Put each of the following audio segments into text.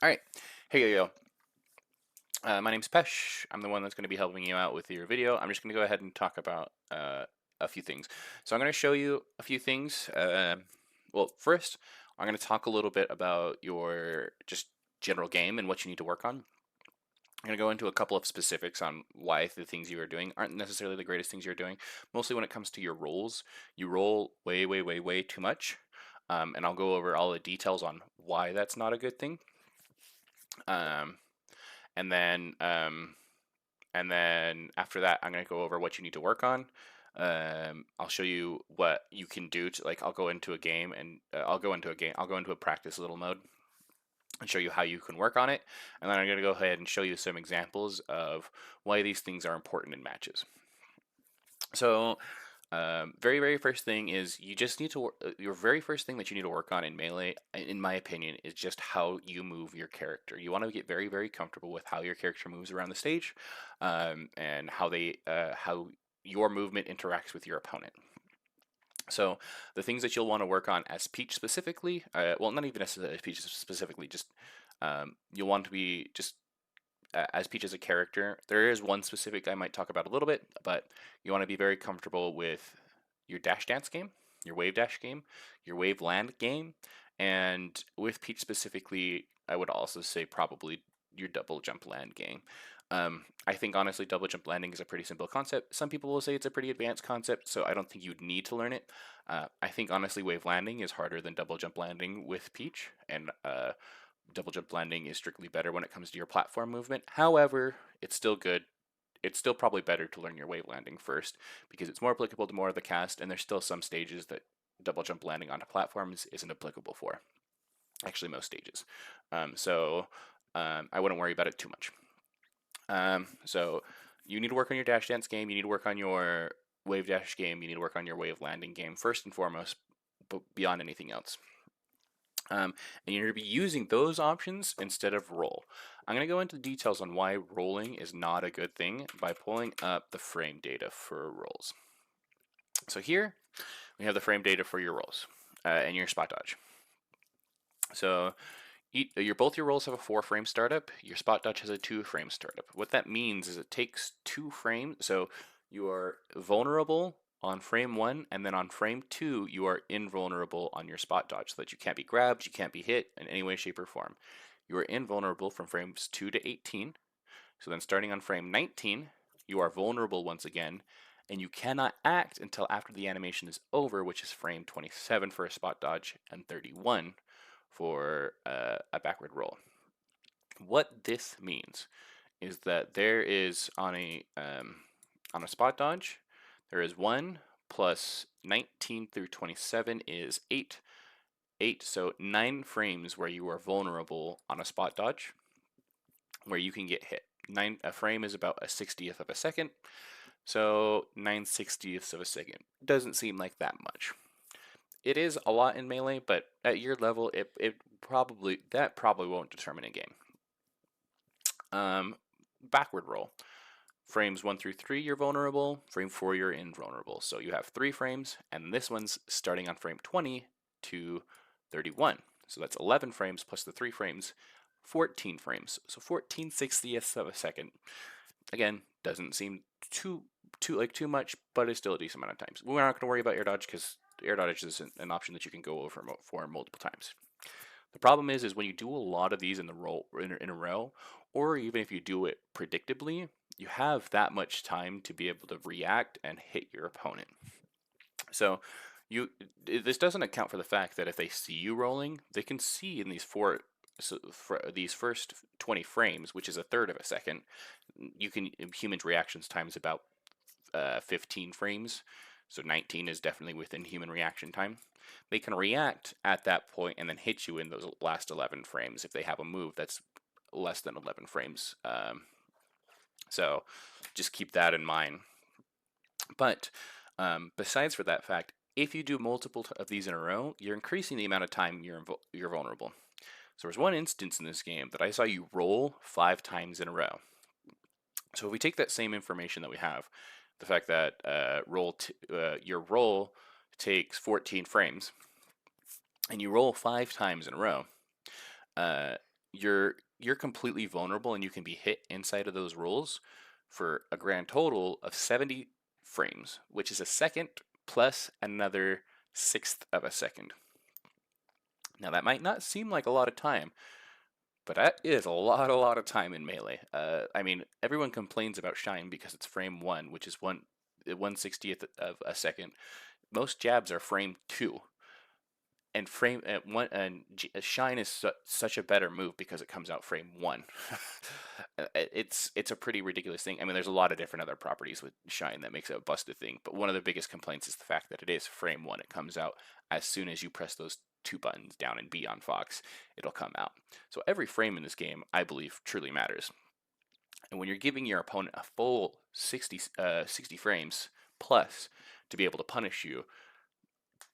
All right. Hey, yo. My name's Pesh. I'm the one that's going to be helping you out with your video. I'm just going to go ahead and talk about a few things. So I'm going to show you a few things. Well, first, I'm going to talk a little bit about your just general game and what you need to work on. I'm going to go into a couple of specifics on why the things you are doing aren't necessarily the greatest things you're doing. Mostly when it comes to your rolls, you roll way, way, way, way too much. And I'll go over all the details on why that's not a good thing. Um, and then um, and then after that, I'm going to go over what you need to work on. I'll show you what you can do to, like, I'll go into a game and I'll go into a practice little mode and show you how you can work on it. And then I'm going to go ahead and show you some examples of why these things are important in matches. So, very first thing is you just need to your very first thing that you need to work on in melee, in my opinion, is just how you move your character. You want to get very comfortable with how your character moves around the stage, and how your movement interacts with your opponent. So the things that you'll want to work on as Peach specifically, well, not even necessarily as Peach specifically, just you'll want to be just as Peach as a character. There is one specific I might talk about a little bit, but you want to be very comfortable with your dash dance game, your wave dash game, your wave land game, and with Peach specifically, I would also say probably your double jump land game. I think honestly, double jump landing is a pretty simple concept. Some people will say it's a pretty advanced concept, so I don't think you'd need to learn it. I think honestly, wave landing is harder than double jump landing with Peach, and double jump landing is strictly better when it comes to your platform movement. However, it's still good. It's still probably better to learn your wave landing first because it's more applicable to more of the cast, and there's still some stages that double jump landing onto platforms isn't applicable for. Actually, most stages. I wouldn't worry about it too much. So you need to work on your dash dance game. You need to work on your wave dash game. You need to work on your wave landing game first and foremost, but beyond anything else. And you're going to be using those options instead of roll. I'm going to go into details on why rolling is not a good thing by pulling up the frame data for rolls. So here we have the frame data for your rolls and your spot dodge. So both your rolls have a 4-frame startup. Your spot dodge has a 2-frame startup. What that means is it takes 2 frames. So you are vulnerable on frame 1, and then on frame 2, you are invulnerable on your spot dodge, so that you can't be grabbed, you can't be hit in any way, shape, or form. You are invulnerable from frames 2 to 18. So then starting on frame 19, you are vulnerable once again, and you cannot act until after the animation is over, which is frame 27 for a spot dodge and 31 for a backward roll. What this means is that there is on a spot dodge, there is 1 plus 19 through 27 is 8. 8, so 9 frames where you are vulnerable on a spot dodge, where you can get hit. A frame is about a 60th of a second, so 9/60ths of a second. Doesn't seem like that much. It is a lot in melee, but at your level, it probably won't determine a game. Backward roll. Frames 1 through 3, you're vulnerable. Frame 4, you're invulnerable. So you have 3 frames, and this one's starting on frame 20 to 31. So that's 11 frames plus the 3 frames, 14 frames. So 14/60ths of a second. Again, doesn't seem too much, but it's still a decent amount of times. We're not going to worry about air dodge because air dodge is an option that you can go over for multiple times. The problem is when you do a lot of these in a row, or even if you do it predictably, you have that much time to be able to react and hit your opponent. So this doesn't account for the fact that if they see you rolling, they can see in these these first 20 frames, which is a third of a second, humans reactions time is about 15 frames. So 19 is definitely within human reaction time. They can react at that point and then hit you in those last 11 frames if they have a move that's less than 11 frames. So just keep that in mind. But besides for that fact, if you do multiple of these in a row, you're increasing the amount of time you're vulnerable. So there's one instance in this game that I saw you roll 5 times in a row. So if we take that same information that we have, the fact that your roll takes 14 frames, and you roll 5 times in a row, you're completely vulnerable and you can be hit inside of those rolls for a grand total of 70 frames, which is a second plus another sixth of a second. Now that might not seem like a lot of time, but that is a lot of time in Melee. I mean, everyone complains about Shine because it's frame 1, which is 1/60th of a second. Most jabs are frame 2. And Shine is such a better move because it comes out frame 1. It's a pretty ridiculous thing. I mean, there's a lot of different other properties with Shine that makes it a busted thing, but one of the biggest complaints is the fact that it is frame 1. It comes out as soon as you press those 2 buttons down and B on Fox, it'll come out. So every frame in this game, I believe, truly matters. And when you're giving your opponent a full 60 frames plus to be able to punish you,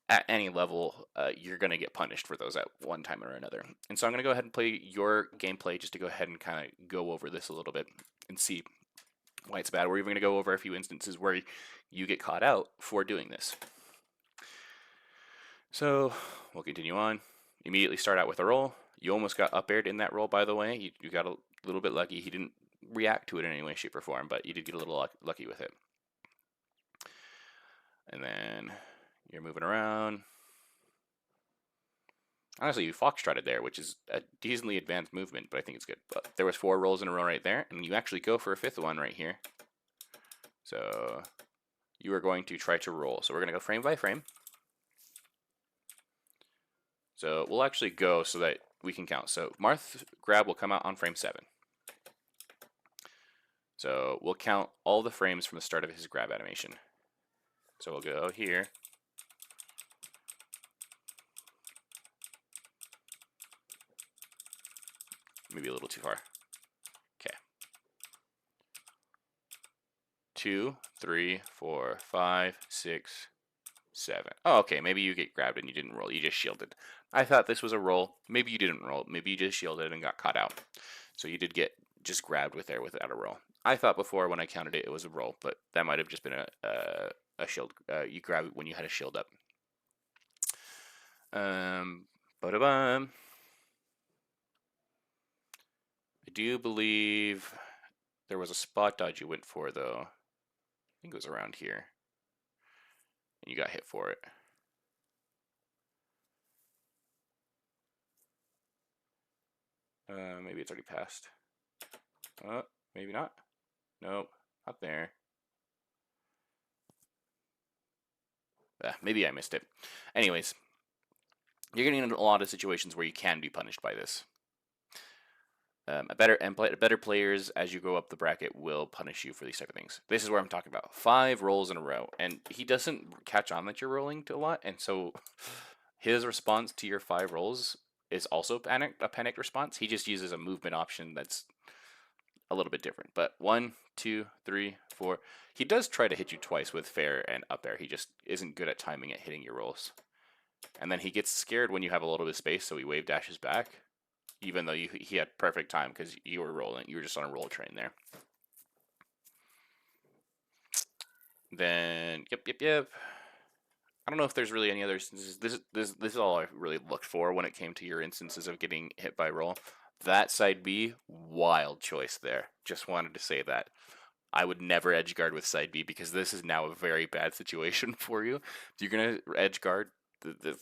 at any level, you're going to get punished for those at one time or another. And so I'm going to go ahead and play your gameplay just to go ahead and kind of go over this a little bit and see why it's bad. We're even going to go over a few instances where you get caught out for doing this. So we'll continue on. Immediately start out with a roll. You almost got up aired in that roll, by the way. You got a little bit lucky. He didn't react to it in any way, shape, or form, but you did get a little lucky with it. And then you're moving around. Honestly, you foxtrotted there, which is a decently advanced movement, but I think it's good. But there was 4 rolls in a row right there, and you actually go for a 5th one right here. So you are going to try to roll. So we're going to go frame by frame. So we'll actually go so that we can count. So Marth grab will come out on frame 7. So we'll count all the frames from the start of his grab animation. So we'll go here. Maybe a little too far. Okay. 2, 3, 4, 5, 6, 7. Oh, okay. Maybe you get grabbed and you didn't roll. You just shielded. I thought this was a roll. Maybe you didn't roll. Maybe you just shielded and got caught out. So you did get just grabbed with there without a roll. I thought before when I counted it, it was a roll, but that might have just been a shield. You grab it when you had a shield up. Ba-da-bum. I do believe there was a spot dodge you went for, though. I think it was around here. And you got hit for it. Maybe it's already passed. Maybe not. Nope, not there. Maybe I missed it. Anyways, you're getting into a lot of situations where you can be punished by this. Better players, as you go up the bracket, will punish you for these type of things. This is where I'm talking about 5 rolls in a row, and he doesn't catch on that you're rolling a lot, and so his response to your 5 rolls is also a panicked response. He just uses a movement option that's a little bit different. But 1, 2, 3, 4. He does try to hit you twice with fair and up air. He just isn't good at timing at hitting your rolls. And then he gets scared when you have a little bit of space, so he wave dashes back. Even though he had perfect time because you were rolling. You were just on a roll train there. Then, yep. I don't know if there's really any other instances. This is all I really looked for when it came to your instances of getting hit by roll. That side B, wild choice there. Just wanted to say that. I would never edge guard with side B because this is now a very bad situation for you. If you're going to edge guard the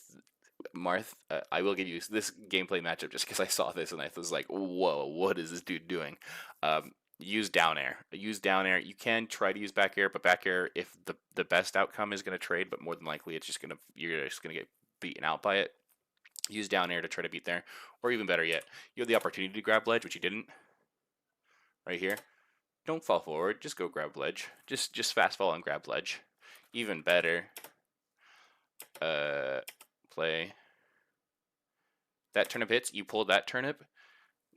Marth, I will give you this gameplay matchup just because I saw this and I was like, whoa, what is this dude doing? Use down air. Use down air. You can try to use back air, but back air, if the best outcome is going to trade, but more than likely you're just gonna get beaten out by it. Use down air to try to beat there, or even better yet, you have the opportunity to grab ledge, which you didn't. Right here, don't fall forward. Just go grab ledge. Just fast fall and grab ledge. Even better. Play. That turnip hits, you pull that turnip,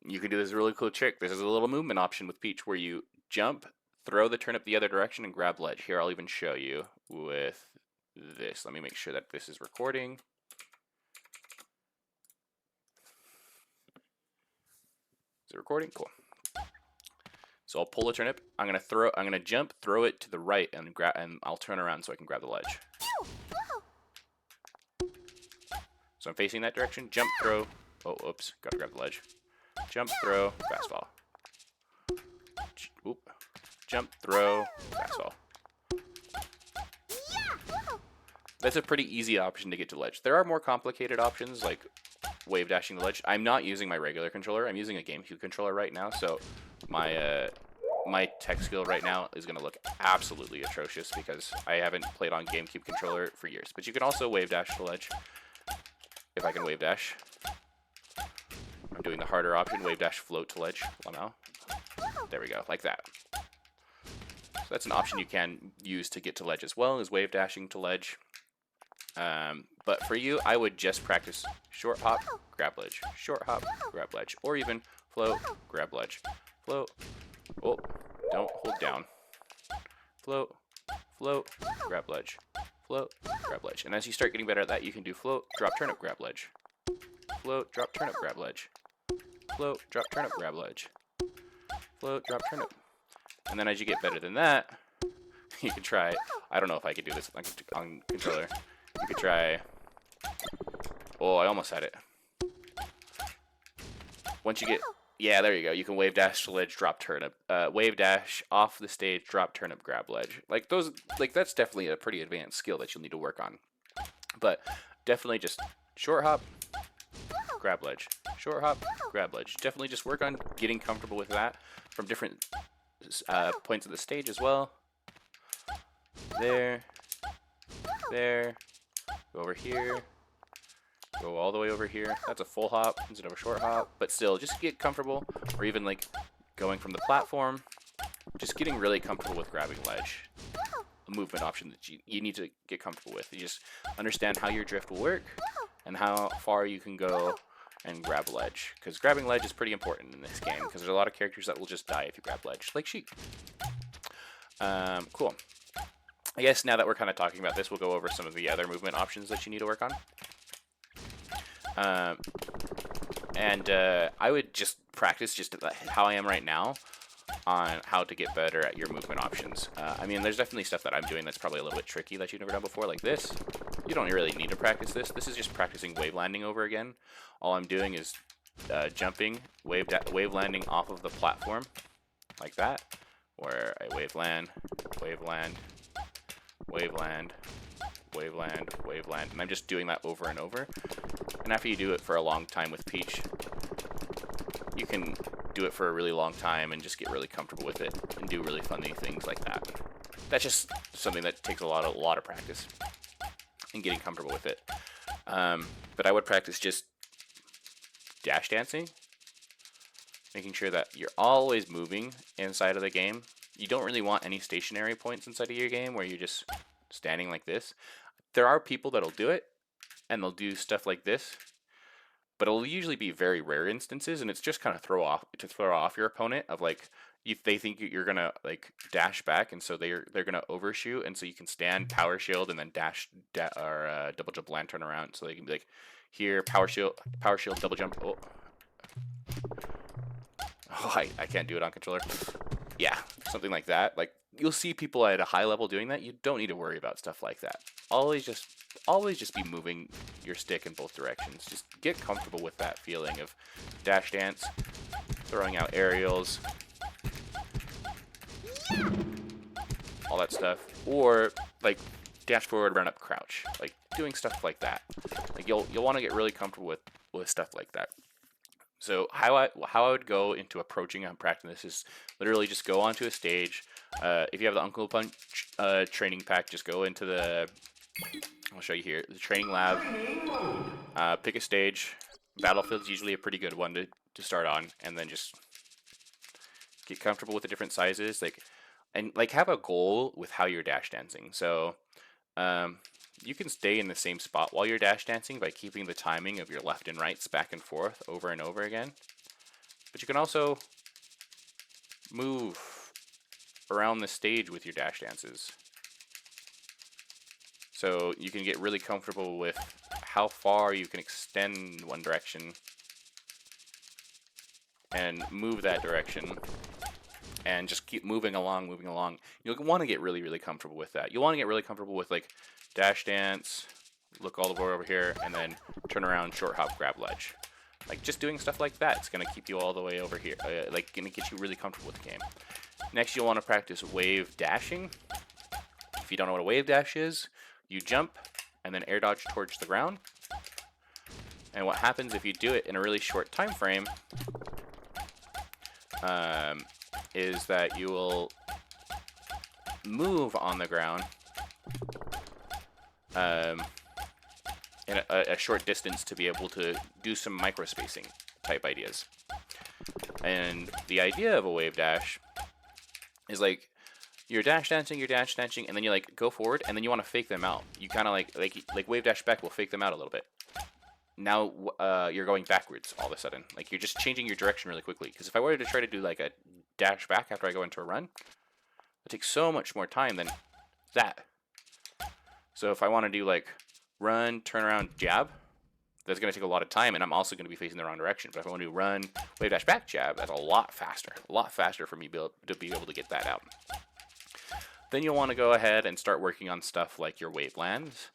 you can do this really cool trick. This is a little movement option with Peach where you jump, throw the turnip the other direction, and grab ledge. Here, I'll even show you with this. Let me make sure that this is recording. Is it recording? Cool. So I'll pull the turnip. I'm gonna jump, throw it to the right, and I'll turn around so I can grab the ledge. So I'm facing that direction, jump, throw. Oh, oops, gotta grab the ledge. jump, throw, fast fall. Oop. Jump, throw, fast fall. That's a pretty easy option to get to ledge. There are more complicated options like wave dashing the ledge. I'm not using my regular controller. I'm using a GameCube controller right now, so my my tech skill right now is going to look absolutely atrocious because I haven't played on GameCube controller for years. But you can also wave dash the ledge. If I can wave dash. I'm doing the harder option, wave dash float to ledge. Now. There we go, like that. So that's an option you can use to get to ledge as well, as wave dashing to ledge. But for you, I would just practice short hop, grab ledge, short hop, grab ledge, or even float, grab ledge, float. Oh, don't hold down. Float, float, grab ledge, float, grab ledge. And as you start getting better at that, you can do float, drop, turnip, grab ledge. Float, drop, turnip, grab ledge. Float, drop, turnip, grab ledge. Float, drop, turnip. And then as you get better than that, you can try, I don't know if I could do this on controller. You could try, oh, I almost had it. Once you get, yeah, there you go. You can wave dash to ledge, drop turnip. Wave dash off the stage, drop turnip, grab ledge. Like those, like that's definitely a pretty advanced skill that you'll need to work on. But definitely just short hop, grab ledge. Short hop, grab ledge. Definitely just work on getting comfortable with that from different points of the stage as well. There, there, go over here, go all the way over here. That's a full hop instead of a short hop, but still just get comfortable, or even like going from the platform, just getting really comfortable with grabbing ledge. A movement option that you need to get comfortable with. You just understand how your drift will work and how far you can go and grab ledge, because grabbing ledge is pretty important in this game, because there's a lot of characters that will just die if you grab ledge, like sheep. Cool. I guess now that we're kind of talking about this, we'll go over some of the other movement options that you need to work on. I would just practice just how I am right now on how to get better at your movement options. I mean, there's definitely stuff that I'm doing that's probably a little bit tricky that you've never done before, like this. You don't really need to practice this. This is just practicing wave landing over again. All I'm doing is jumping, wave landing off of the platform, like that, where I wave land, wave land, wave land, wave land, wave land, and I'm just doing that over and over. And after you do it for a long time with Peach, you can do it for a really long time and just get really comfortable with it and do really funny things like that. That's just something that takes a lot of practice and getting comfortable with it. But I would practice just dash dancing, making sure that you're always moving inside of the game. You don't really want any stationary points inside of your game where you're just standing like this. There are people that'll do it and they'll do stuff like this, but it'll usually be very rare instances, and it's just kind of throw off your opponent of like, if they think you're gonna like dash back, and so they're gonna overshoot, and so you can stand power shield and then dash or double jump lantern around, so they can be like, here, power shield, double jump. Oh, I can't do it on controller. Yeah, something like that. Like, you'll see people at a high level doing that. You don't need to worry about stuff like that. Always just be moving your stick in both directions. Just get comfortable with that feeling of dash dance, throwing out aerials, all that stuff, or like dash forward, run up, crouch, like doing stuff like that. Like you'll want to get really comfortable with stuff like that. So how I would go into approaching and practicing this is literally just go onto a stage. If you have the Uncle Punch training pack, just go into the, I'll show you here, the training lab. Pick a stage. Battlefield's usually a pretty good one to start on, and then just get comfortable with the different sizes. And have a goal with how you're dash dancing. So you can stay in the same spot while you're dash dancing by keeping the timing of your left and rights back and forth over and over again. But you can also move around the stage with your dash dances. So you can get really comfortable with how far you can extend one direction and move that direction and just keep moving along. You'll want to get really, really comfortable with that. You'll want to get really comfortable with like dash dance, look all the way over here, and then turn around, short hop, grab ledge. Like, just doing stuff like that, it's going to keep you all the way over here. Like, going to get you really comfortable with the game. Next, you'll want to practice wave dashing. If you don't know what a wave dash is, you jump and then air dodge towards the ground. And what happens if you do it in a really short time frame is that you will move on the ground in a short distance to be able to do some microspacing type ideas. And the idea of a wave dash is like you're dash dancing, and then you like go forward, and then you want to fake them out. You kind of like wave dash back will fake them out a little bit. Now you're going backwards all of a sudden. Like you're just changing your direction really quickly. Because if I were to try to do like a dash back after I go into a run, it takes so much more time than that. So if I want to do like run, turn around, jab, that's going to take a lot of time, and I'm also going to be facing the wrong direction. But if I want to do run, wave dash back, jab, that's a lot faster for me to be able to get that out. Then you'll want to go ahead and start working on stuff like your wave lands.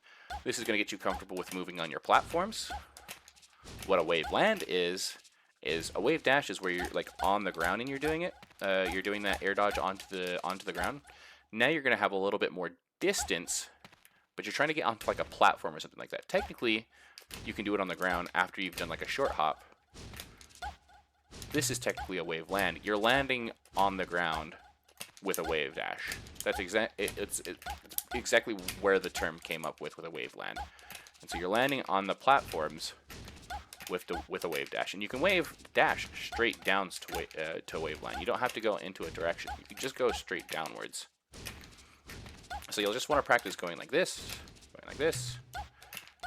This is going to get you comfortable with moving on your platforms. What a wave land is a wave dash is where you're like on the ground and you're doing it. You're doing that air dodge onto the ground. Now you're going to have a little bit more distance, but you're trying to get onto like a platform or something like that. Technically, you can do it on the ground after you've done like a short hop. This is technically a wave land. You're landing on the ground with a wave dash. That's it's exactly where the term came up with a wave land. And so you're landing on the platforms with a wave dash, and you can wave dash straight down to a wave line. You don't have to go into a direction. You can just go straight downwards. So you'll just want to practice going like this, going like this,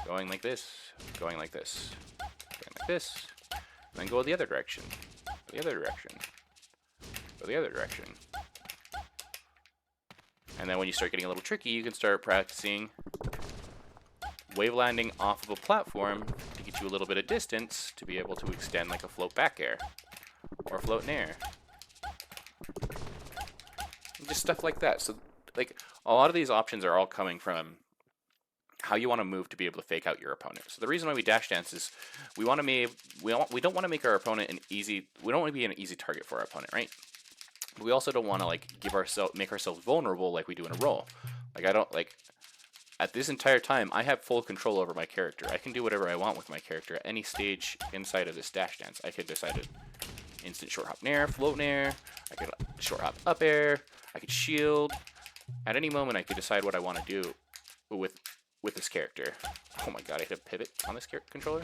going like this, going like this, going like this, and then go the other direction, go the other direction, go the other direction. And then when you start getting a little tricky, you can start practicing wave landing off of a platform to get you a little bit of distance to be able to extend like a float back air or float in air. And just stuff like that. So like a lot of these options are all coming from how you want to move to be able to fake out your opponent. So the reason why we dash dance is we don't want to make our opponent we don't want to be an easy target for our opponent, right? But we also don't want to like make ourselves vulnerable like we do in a roll. Like at this entire time, I have full control over my character. I can do whatever I want with my character at any stage inside of this dash dance. I could decide to instant short hop in air, float in air, I could short hop up air, I could shield. At any moment, I could decide what I want to do with this character. Oh my god, I hit a pivot on this controller.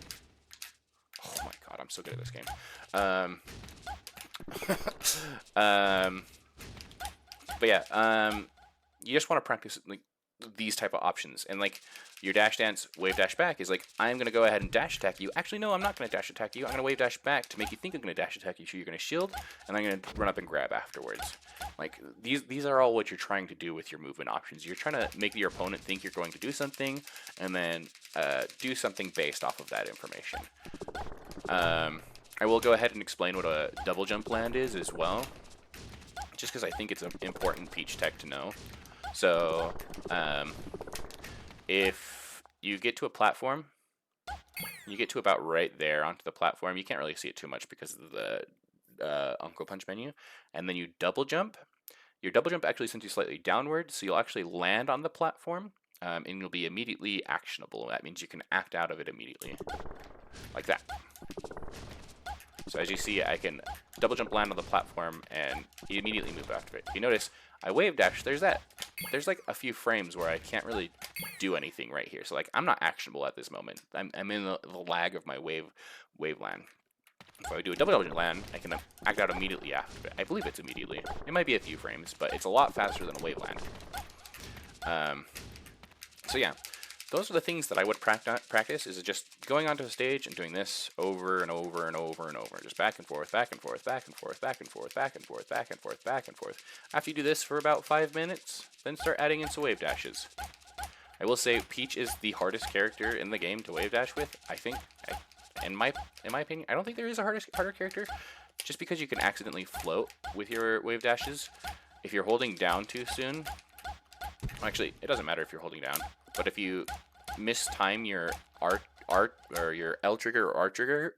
Oh my god, I'm so good at this game. But yeah, you just want to practice like these type of options, and like your dash dance wave dash back is like I'm gonna go ahead and dash attack you. Actually no, I'm not gonna dash attack you. I'm gonna wave dash back to make you think I'm gonna dash attack you, so you're gonna shield, and I'm gonna run up and grab afterwards. Like these are all what you're trying to do with your movement options. You're trying to make your opponent think you're going to do something, and then do something based off of that information. I will go ahead and explain what a double jump land is as well, just because I think it's an important Peach tech to know. So, if you get to a platform, you get to about right there onto the platform. You can't really see it too much because of the Uncle Punch menu. And then you double jump. Your double jump actually sends you slightly downward, so you'll actually land on the platform, and you'll be immediately actionable. That means you can act out of it immediately, like that. So as you see, I can double jump land on the platform and immediately move after it. If you notice, I wave dash, there's like a few frames where I can't really do anything right here. So like I'm not actionable at this moment. I'm in the lag of my wave land. If I do a double jump land, I can act out immediately after it. I believe it's immediately. It might be a few frames, but it's a lot faster than a wave land. So yeah. Those are the things that I would practice, is just going onto a stage and doing this over and over and over and over. Just back and forth, back and forth, back and forth, back and forth, back and forth, back and forth, back and forth. After you do this for about 5 minutes, then start adding in some wave dashes. I will say Peach is the hardest character in the game to wave dash with, I think. In my opinion, I don't think there is a harder character, just because you can accidentally float with your wave dashes. If you're holding down too soon, actually, it doesn't matter if you're holding down. But if you mistime your R or your L trigger or R trigger,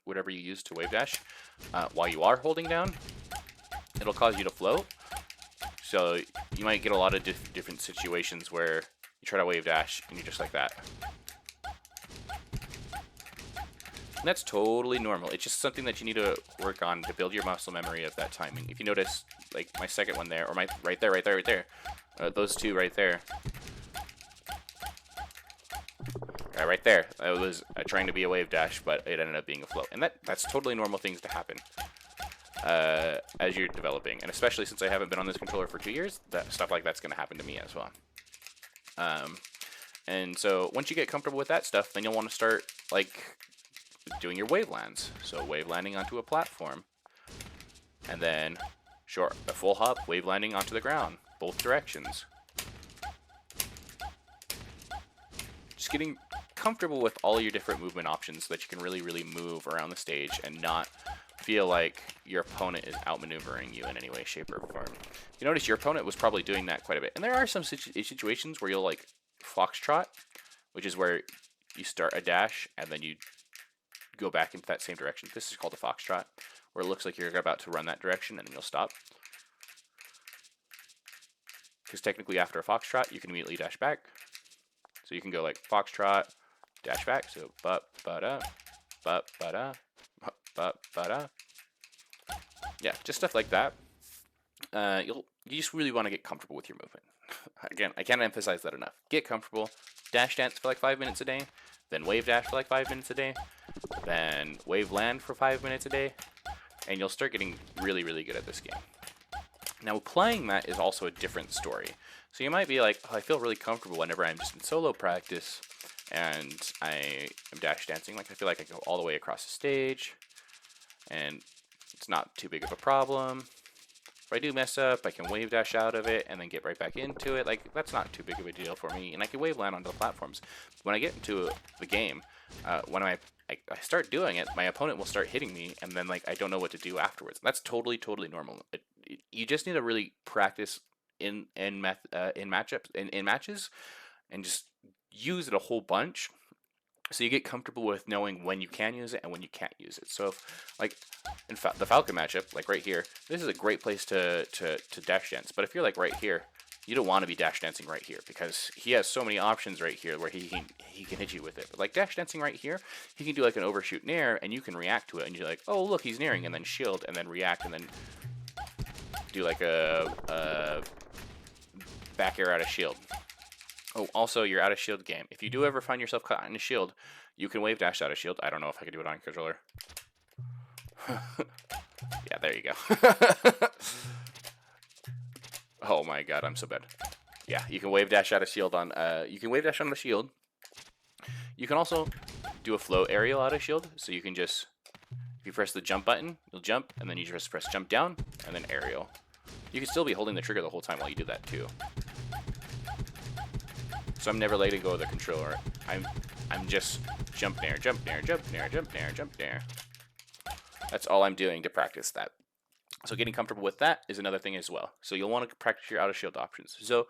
whatever you use to wave dash, while you are holding down, it'll cause you to float. So you might get a lot of different situations where you try to wave dash and you're just like that. And that's totally normal. It's just something that you need to work on to build your muscle memory of that timing. If you notice, like my second one there, or my right there, those two right there. Right there, I was trying to be a wave dash, but it ended up being a float. And that's totally normal things to happen as you're developing. And especially since I haven't been on this controller for 2 years, stuff like that's going to happen to me as well. And so once you get comfortable with that stuff, then you'll want to start like doing your wave lands. So wave landing onto a platform, and then sure, a full hop, wave landing onto the ground, both directions. Just getting comfortable with all your different movement options so that you can really move around the stage and not feel like your opponent is outmaneuvering you in any way, shape, or form. You notice your opponent was probably doing that quite a bit. And there are some situations where you'll like foxtrot, which is where you start a dash and then you go back into that same direction. This is called a foxtrot, where it looks like you're about to run that direction and then you'll stop. Because technically after a foxtrot, you can immediately dash back. So you can go like foxtrot, dash back. So ba-ba-da, ba-ba-da, ba-ba-da. Yeah, just stuff like that. You just really want to get comfortable with your movement. Again, I can't emphasize that enough. Get comfortable. Dash dance for like 5 minutes a day. Then wave dash for like 5 minutes a day. Then wave land for 5 minutes a day. And you'll start getting really good at this game. Now, playing that is also a different story. So you might be like, oh, I feel really comfortable whenever I'm just in solo practice and I am dash dancing. Like, I feel like I go all the way across the stage and it's not too big of a problem. If I do mess up, I can wave dash out of it and then get right back into it. Like, that's not too big of a deal for me. And I can wave land onto the platforms. When I get into the game, when I start doing it, my opponent will start hitting me, and then like I don't know what to do afterwards. That's totally normal. You just need to really practice in matches, and just use it a whole bunch, so you get comfortable with knowing when you can use it and when you can't use it. So if, like in the Falcon matchup, like right here, this is a great place to dash dance. But if you're like right here, you don't want to be dash dancing right here because he has so many options right here where he can hit you with it. But like dash dancing right here, he can do like an overshoot nair and you can react to it and you're like, oh look, he's nairing, and then shield and then react and then do like a back air out of shield. Oh, also you're out of shield game. If you do ever find yourself caught in a shield, you can wave dash out of shield. I don't know if I can do it on controller. Yeah, there you go. Oh my god, I'm so bad. Yeah, you can wave dash out of shield on you can wave dash on the shield. You can also do a float aerial out of shield, so you can just, if you press the jump button, you'll jump, and then you just press jump down and then aerial. You can still be holding the trigger the whole time while you do that too. So I'm never letting go of the controller. I'm just jump nair, jump nair, jump nair, jump nair, jump nair. That's all I'm doing to practice that. So getting comfortable with that is another thing as well. So you'll want to practice your out of shield options. So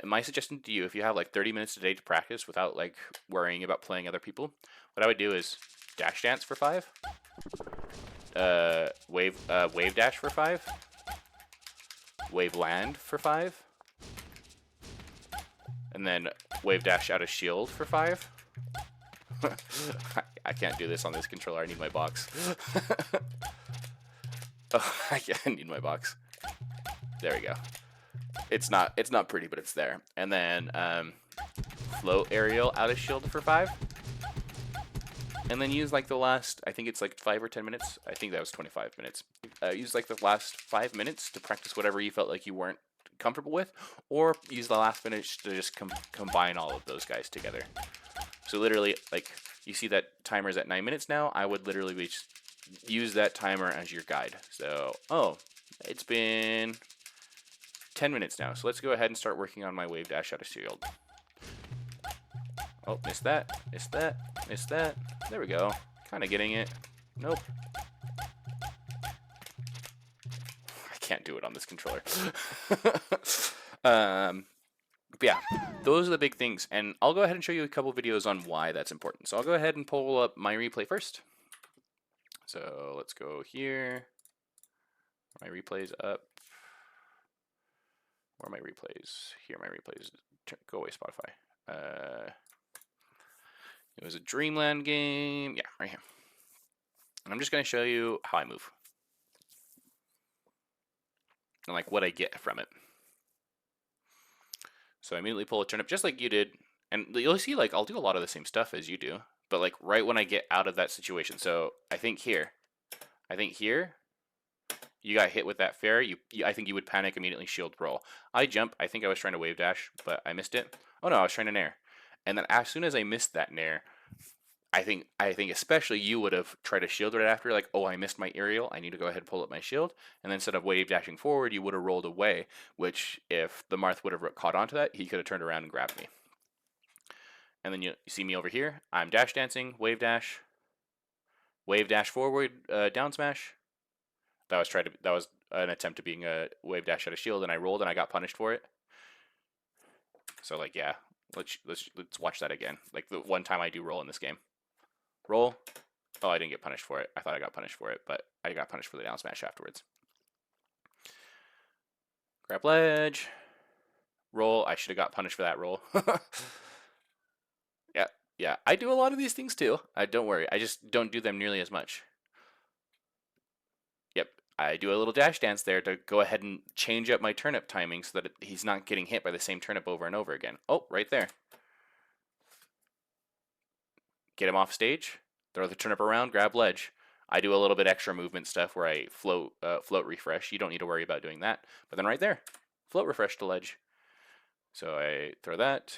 my suggestion to you, if you have like 30 minutes a day to practice without like worrying about playing other people, what I would do is dash dance for 5, wave dash for 5, wave land for 5, and then wave dash out of shield for 5. I can't do this on this controller. I need my box. Oh, I need my box. There we go. It's not pretty, but it's there. And then float aerial out of shield for 5. And then use like the last, I think it's like 5 or 10 minutes. I think that was 25 minutes. Use like the last 5 minutes to practice whatever you felt like you weren't comfortable with, or use the last minute to just combine all of those guys together. So literally, like you see that timer's at 9 minutes now. I would literally be just use that timer as your guide. So, oh, it's been 10 minutes now. So let's go ahead and start working on my wave dash out of shield. Oh, missed that, missed that, missed that. There we go. Kind of getting it. Nope. I can't do it on this controller. But yeah, those are the big things, and I'll go ahead and show you a couple videos on why that's important. So I'll go ahead and pull up my replay first. So let's go here. My replay's up. Where are my replays? Here, my replays. Go away, Spotify. It was a Dreamland game. Yeah, right here. And I'm just going to show you how I move. And like what I get from it. So I immediately pull a turnip just like you did. And you'll see like I'll do a lot of the same stuff as you do. But like right when I get out of that situation. So I think here, you got hit with that fair. I think you would panic immediately, shield roll. I jump. I think I was trying to wave dash, but I missed it. Oh no, I was trying to nair. And then as soon as I missed that nair, I think especially you would have tried to shield right after, like, oh, I missed my aerial. I need to go ahead and pull up my shield. And then instead of wave dashing forward, you would have rolled away, which if the Marth would have caught onto that, he could have turned around and grabbed me. And then you see me over here. I'm dash dancing, wave dash forward, down smash. That was an attempt to being a wave dash at a shield, and I rolled and I got punished for it. So like, yeah, let's watch that again. Like the one time I do roll in this game. Roll. Oh, I didn't get punished for it. I thought I got punished for it, but I got punished for the down smash afterwards. Grab ledge. Roll. I should have got punished for that roll. Yeah. I do a lot of these things too. Don't worry. I just don't do them nearly as much. Yep. I do a little dash dance there to go ahead and change up my turnip timing so that he's not getting hit by the same turnip over and over again. Oh, right there. Get him off stage. Throw the turnip around. Grab ledge. I do a little bit extra movement stuff where I float refresh. You don't need to worry about doing that. But then right there, float refresh to ledge. So I throw that,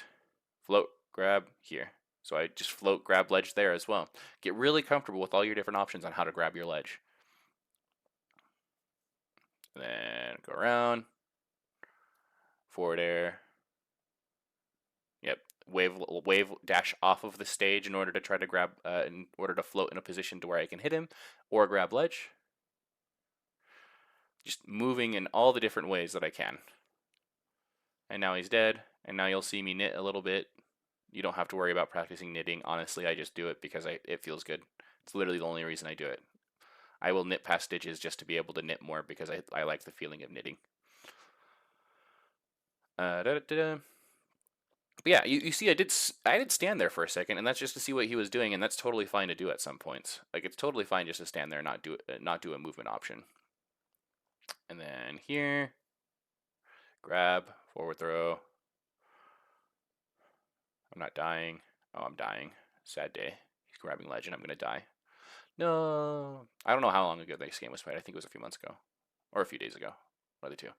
float, grab here. So I just float, grab ledge there as well. Get really comfortable with all your different options on how to grab your ledge. And then go around, forward air. Yep, wave dash off of the stage in order to try to grab, in order to float in a position to where I can hit him, or grab ledge. Just moving in all the different ways that I can. And now he's dead, and now you'll see me knit a little bit. You don't have to worry about practicing knitting. Honestly, I just do it because it feels good. It's literally the only reason I do it. I will knit past stitches just to be able to knit more because I like the feeling of knitting. But yeah, you see I did stand there for a second, and that's just to see what he was doing, and that's totally fine to do at some points. Like it's totally fine just to stand there and not do a movement option. And then here, grab, forward throw. I'm not dying. Oh, I'm dying. Sad day. He's grabbing ledge and I'm gonna die. No. I don't know how long ago this game was played. I think it was a few months ago. Or a few days ago. One of the two.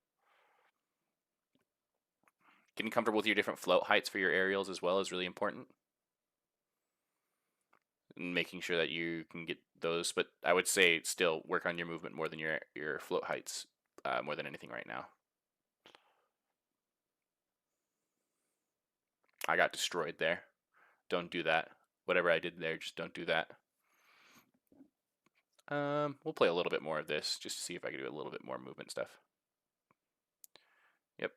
Getting comfortable with your different float heights for your aerials as well is really important. And making sure that you can get those, but I would say still work on your movement more than your float heights more than anything right now. I got destroyed there. Don't do that. Whatever I did there, just don't do that. We'll play a little bit more of this just to see if I can do a little bit more movement stuff. Yep.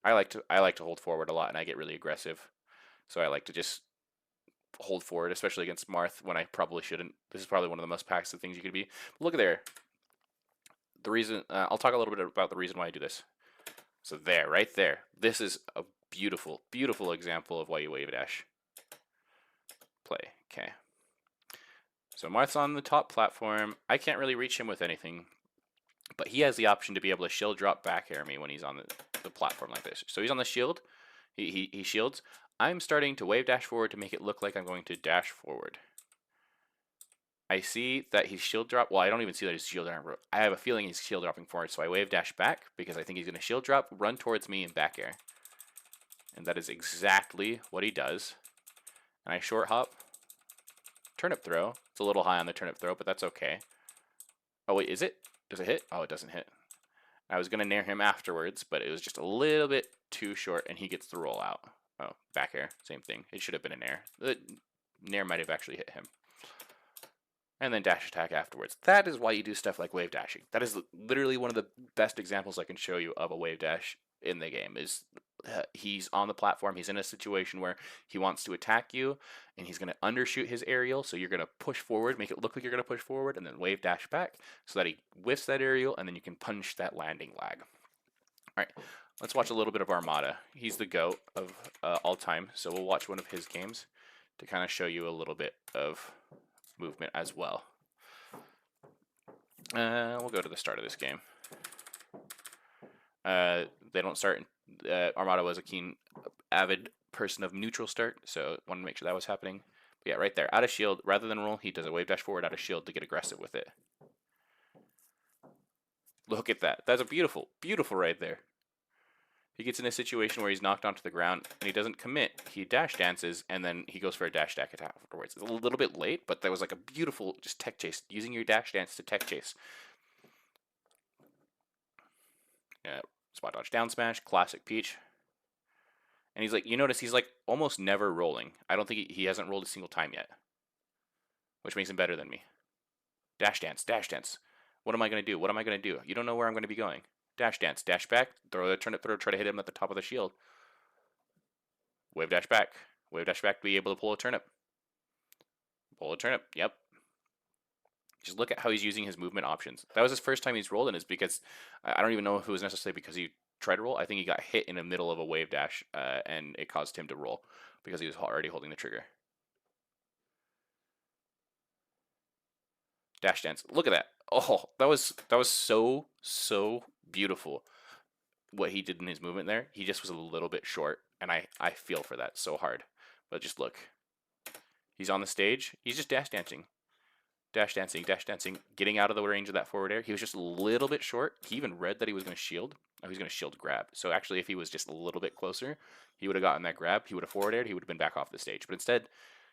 I like to hold forward a lot, and I get really aggressive. So I like to just hold forward, especially against Marth when I probably shouldn't. This is probably one of the most passive things you could be. But look at there. The reason I'll talk a little bit about the reason why I do this. So there, right there. This is a beautiful, beautiful example of why you wave dash. Play. Okay. So Marth's on the top platform. I can't really reach him with anything, but he has the option to be able to shield drop back air me when he's on the platform like this. So he's on the shield. He shields. I'm starting to wave dash forward to make it look like I'm going to dash forward. I see that he's shield drop. Well, I don't even see that he's shield drop. I have a feeling he's shield dropping forward, so I wave dash back because I think he's going to shield drop, run towards me, and back air. And that is exactly what he does. And I short hop. Turnip throw. It's a little high on the turnip throw, but that's okay. Oh, wait, is it? Does it hit? Oh, it doesn't hit. I was going to nair him afterwards, but it was just a little bit too short, and he gets the roll out. Oh, back air. Same thing. It should have been a nair. The nair might have actually hit him. And then dash attack afterwards. That is why you do stuff like wave dashing. That is literally one of the best examples I can show you of a wave dash in the game, is he's on the platform. He's in a situation where he wants to attack you, and he's going to undershoot his aerial. So you're going to push forward, make it look like you're going to push forward, and then wave dash back so that he whiffs that aerial, and then you can punch that landing lag. All right, let's watch a little bit of Armada. He's the GOAT of all time, so we'll watch one of his games to kind of show you a little bit of movement as well. We'll go to the start of this game. They don't start. Armada was a keen, avid person of neutral start, so wanted to make sure that was happening. But yeah, right there, out of shield, rather than roll, he does a wave dash forward out of shield to get aggressive with it. Look at that. That's a beautiful, beautiful right there. He gets in a situation where he's knocked onto the ground and he doesn't commit. He dash dances and then he goes for a dash stack attack afterwards. It's a little bit late, but that was like a beautiful just tech chase, using your dash dance to tech chase. Spot dodge down smash, classic Peach. And he's like, you notice he's like almost never rolling. I don't think he hasn't rolled a single time yet, which makes him better than me. Dash dance, dash dance. What am I going to do? What am I going to do? You don't know where I'm going to be going. Dash dance, dash back, throw the turnip throw, try to hit him at the top of the shield. Wave dash back, be able to pull a turnip. Pull a turnip, yep. Just look at how he's using his movement options. That was his first time he's rolled in, is because I don't even know if it was necessarily because he tried to roll. I think he got hit in the middle of a wave dash and it caused him to roll because he was already holding the trigger. Dash dance. Look at that. Oh, that was so beautiful what he did in his movement there. He just was a little bit short, and I feel for that so hard. But just look. He's on the stage. He's just dash dancing. Dash dancing, getting out of the range of that forward air. He was just a little bit short. He even read that he was going to shield. Oh, he was going to shield grab. So actually, if he was just a little bit closer, he would have gotten that grab. He would have forward aired. He would have been back off the stage. But instead,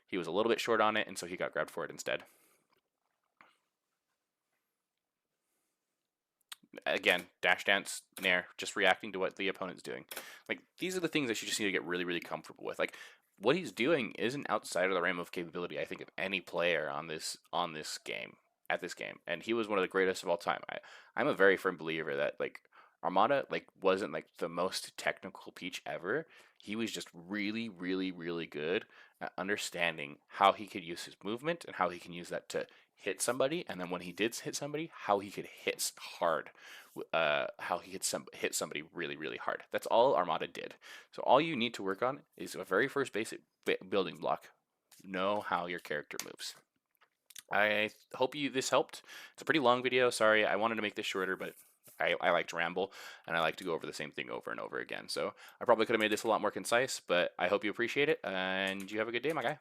he was a little bit short on it, and so he got grabbed for it instead. Again, dash dance, nair, just reacting to what the opponent's doing. Like, these are the things that you just need to get really, really comfortable with. Like, what he's doing isn't outside of the realm of capability, I think, of any player on this game, at this game. And he was one of the greatest of all time. I'm a very firm believer that, like, Armada, like, wasn't, like, the most technical Peach ever. He was just really, really, really good at understanding how he could use his movement and how he can use that to hit somebody, and then when he did hit somebody, how he could hit hard, how he could hit somebody really, really hard. That's all Armada did. So all you need to work on is a very first basic building block. Know how your character moves. I hope this helped. It's a pretty long video. Sorry, I wanted to make this shorter, but I like to ramble, and I like to go over the same thing over and over again. So I probably could have made this a lot more concise, but I hope you appreciate it, and you have a good day, my guy.